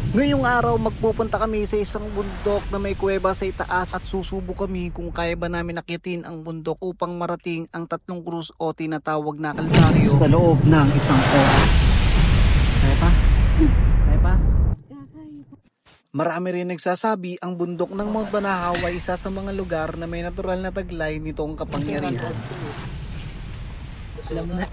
Ngayong araw magpupunta kami sa isang bundok na may kuweba sa itaas at susubok kami kung kaya ba namin akitin ang bundok upang marating ang tatlong krus o tinatawag na kalbaryo sa loob ng isang oras. Kaya pa? Kaya pa? Marami rin nagsasabi ang bundok ng Mount Banahaw ay isa sa mga lugar na may natural na taglay nitong kapangyarihan. Alam na.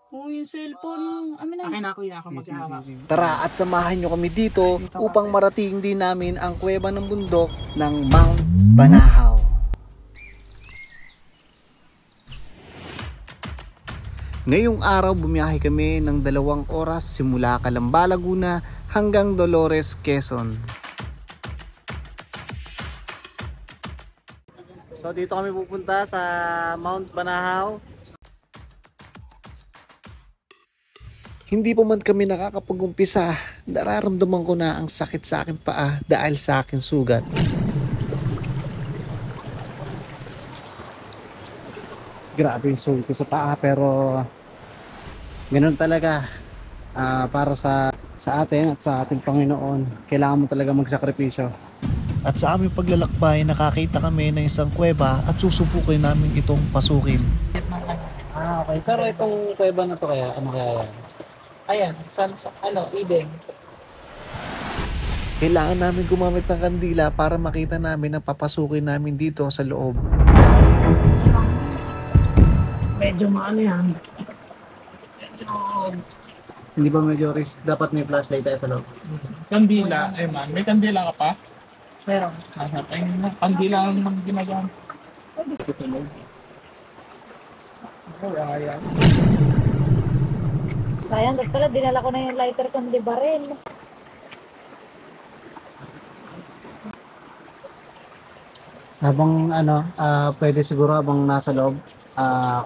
Oh, yung cellphone. Amin na. Akin ako yun ako maghahawak. Tara at samahan nyo kami dito upang marating din namin ang kuweba ng bundok ng Mount Banahaw. Ngayong araw bumiyahe kami ng 2 oras simula Calamba, Laguna hanggang Dolores, Quezon. So dito kami pupunta sa Mount Banahaw. Hindi pa man kami nakakapag-umpisa, nararamdaman ko na ang sakit sa aking paa dahil sa aking sugat. Grabe yung sugat ko sa paa pero ganun talaga. Para sa atin at sa ating Panginoon, kailangan mo talaga magsakripisyo. At sa aming paglalakbay, nakakita kami ng isang kuweba at susubukin namin itong pasukin. Okay. Pero itong kuweba na to kaya, ano kaya yan? Ayan, Eden. Kailangan namin gumamit ng kandila para makita namin ang papasukin namin dito sa loob. Medyo maano yan. Hindi ba medyo risk? Dapat may flashlight tayo sa loob. Kandila, man. May kandila ka pa? Meron. Ay, kandila ang ginagamit. Ayan. Sayang, dahil pala dinala ko na yung lighter kundi baril. Habang pwede siguro habang nasa loob,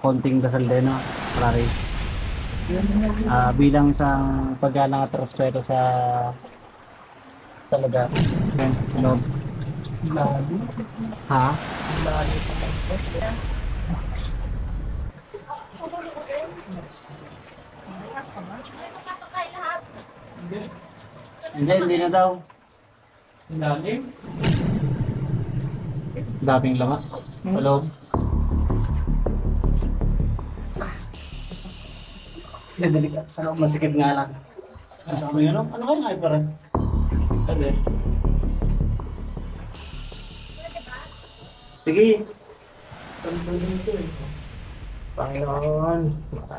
konting dasal din, no? Pare. Bilang isang paggalang at respeto sa lugar. Yan, sa loob. Ha? Hindi na daw. Ilalim? Daming laman sa loob. Delikat sa loob, masikip nga lang. Sa kami ano kaya kayo pa rin? Sige. Panginoon,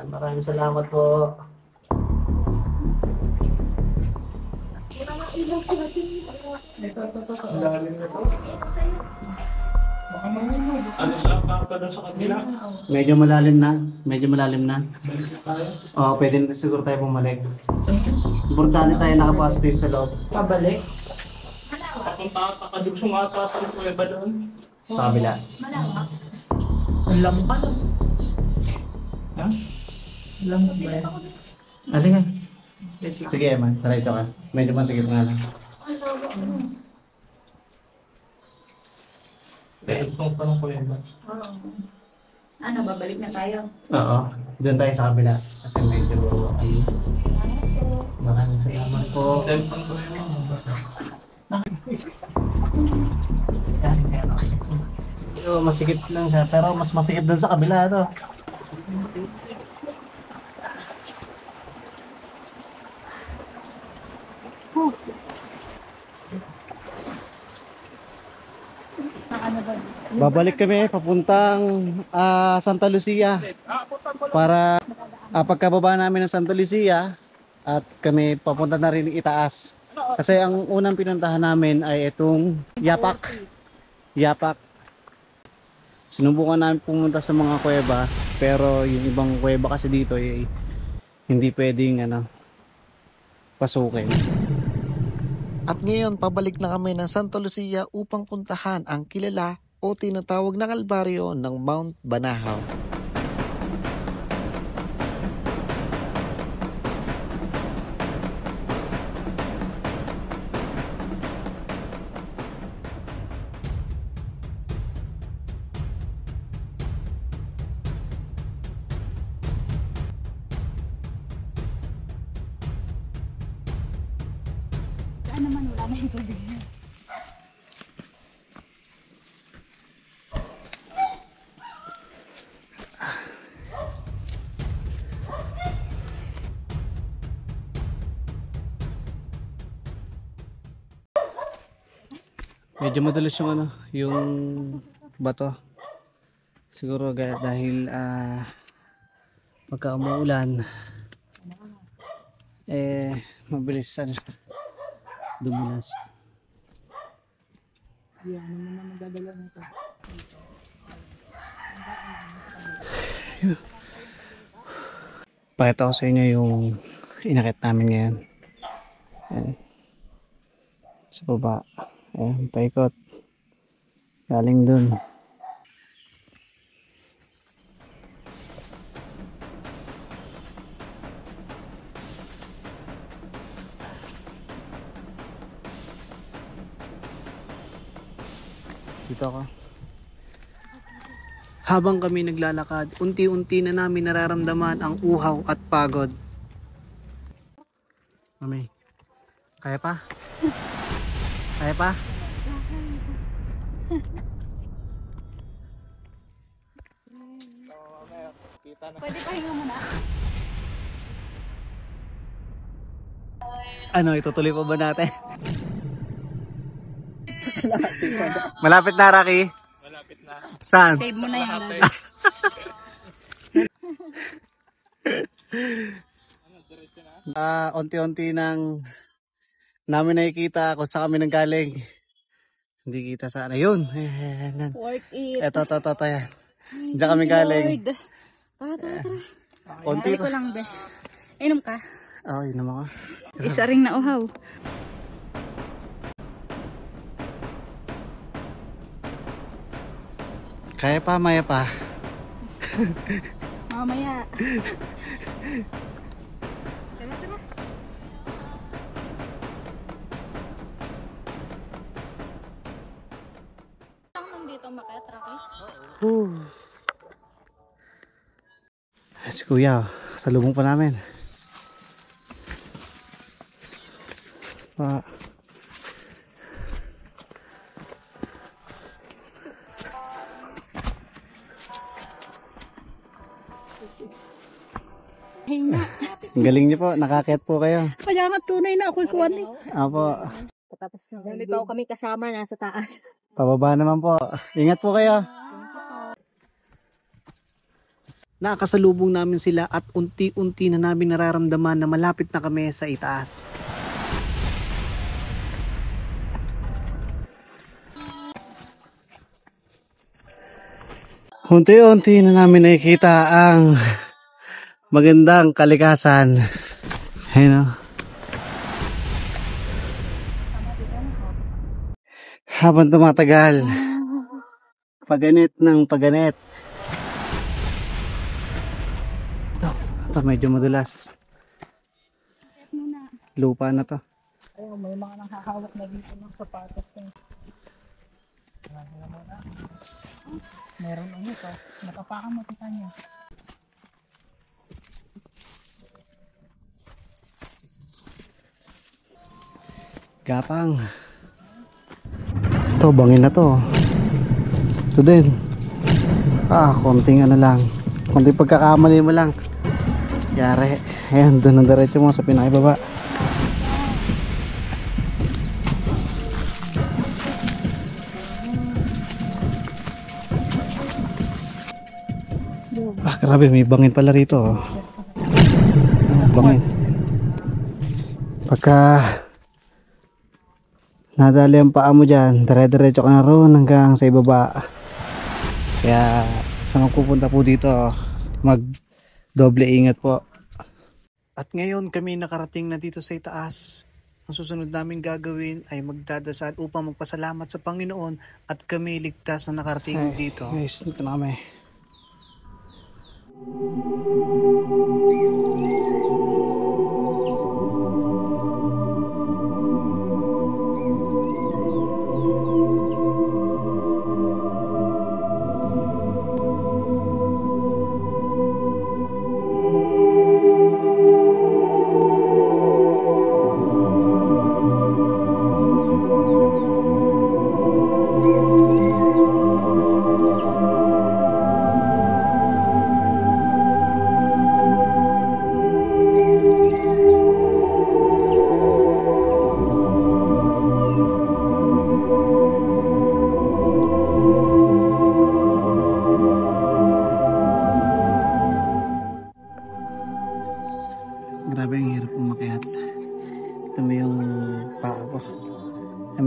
maraming salamat po. Ilalim na to. Baka mahulog. Ano sa doon sa kanila? Medyo malalim na. Oo, pwede na siguro tayo bumalik. Importante tayo nakapasok dito sa loob. Pabalik. Papunta kakadugso nga ata ang kuweba doon. Sa kabila. Ang lamang ka lang. Ha? Lamang ba yan? Sige. Sige, Eman. Diretso ka. Medyo masigit nga lang. Dahil itong pa ng kuweba. Ano, babalik na tayo? Oo. Doon tayo sa kabila. Kasi medyo maraming salamat po. Dahil itong kuweba. Pero masikip lang siya. Pero mas masikip doon sa kabila to. Babalik kami papuntang Santa Lucia para pagkababa namin ng Santa Lucia at kami papunta na rin itaas kasi ang unang pinuntahan namin ay itong Yapak. Sinubukan namin pumunta sa mga kuweba pero yung ibang kuweba kasi dito ay hindi pwedeng pasukin. At ngayon, pabalik na kami ng Santa Lucia upang puntahan ang kilala o tinatawag na kalbaryo ng Mount Banahaw. naman wala na yung tubig. Medyo madalas yung ano, yung bato. Siguro dahil pagka umuulan mabilis ano, dumulas. Yan, ano naman magdadala nito? Pakita ko sa inyo yung inakit namin ngayon. Ayan. Sa baba. Ayan, paikot. Galing dun. Dito ako. Habang kami naglalakad, unti-unti na namin nararamdaman ang uhaw at pagod. Mami, kaya pa? Kaya pa? Pwede pahinga muna. Ano, itutuloy pa ba natin? Malapit na, Rocky. Malapit na. Saan? Save mo na yan. Unti-unti nang namin nakikita kung saan kami nanggaling. Hindi kita sana. Yun. Worth it. Eto. Yan. Diyan kami galing. Lord. Tara. Unti Dali ko pa. lang, be. Inom ka. Oo, yun naman ko. Isa ring na uhaw. Kaya pa, maya pa. Mamaya. Tara. Lang nandito makiat, Rocky. Si Kuya, salubong pa namin. Hinga. Ang galing niyo po, nakakit po kayo. Kaya nga tunay na ako'y kuwan eh. Apo, Tapos na. Ganito kami kasama nasa taas. pababa naman po. Ingat po kayo. Nakakasalubong namin sila at unti-unti na namin nararamdaman na malapit na kami sa itaas. Unti-unti na namin nakikita ang magandang kalikasan. Ayun o. Habang tumatagal, paganit ng paganit. Ito, medyo madulas. Lupa na to. Ayun, may mga nanghahawak na dito ng sapatos eh. Meron ano to. Nakapakan mo kita niya. Gapang. Ito, bangin na to. Ito din. Konting ano lang. Konting pagkakamali mo lang. Yari. Ayan, doon ang diretso mo sa pinakibaba. Grabe, may bangin pala rito. Bangin. Pagka nadali ang paa mo dyan, dire-diretso ka na roon hanggang sa ibaba. Kaya sa magpupunta po dito, mag doble ingat po. At ngayon kami nakarating na dito sa itaas. Ang susunod namin gagawin ay magdadasal upang magpasalamat sa Panginoon at kami ligtas na nakarating dito. Guys, dito na kami.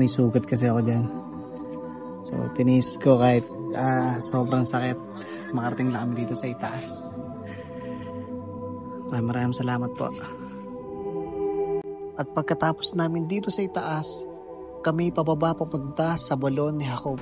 may sugat kasi ako dyan. So tinis ko kahit sobrang sakit, makarating lang kami dito sa itaas. Maraming salamat po. At pagkatapos namin dito sa itaas, kami pababa papunta sa balon ni Jacob.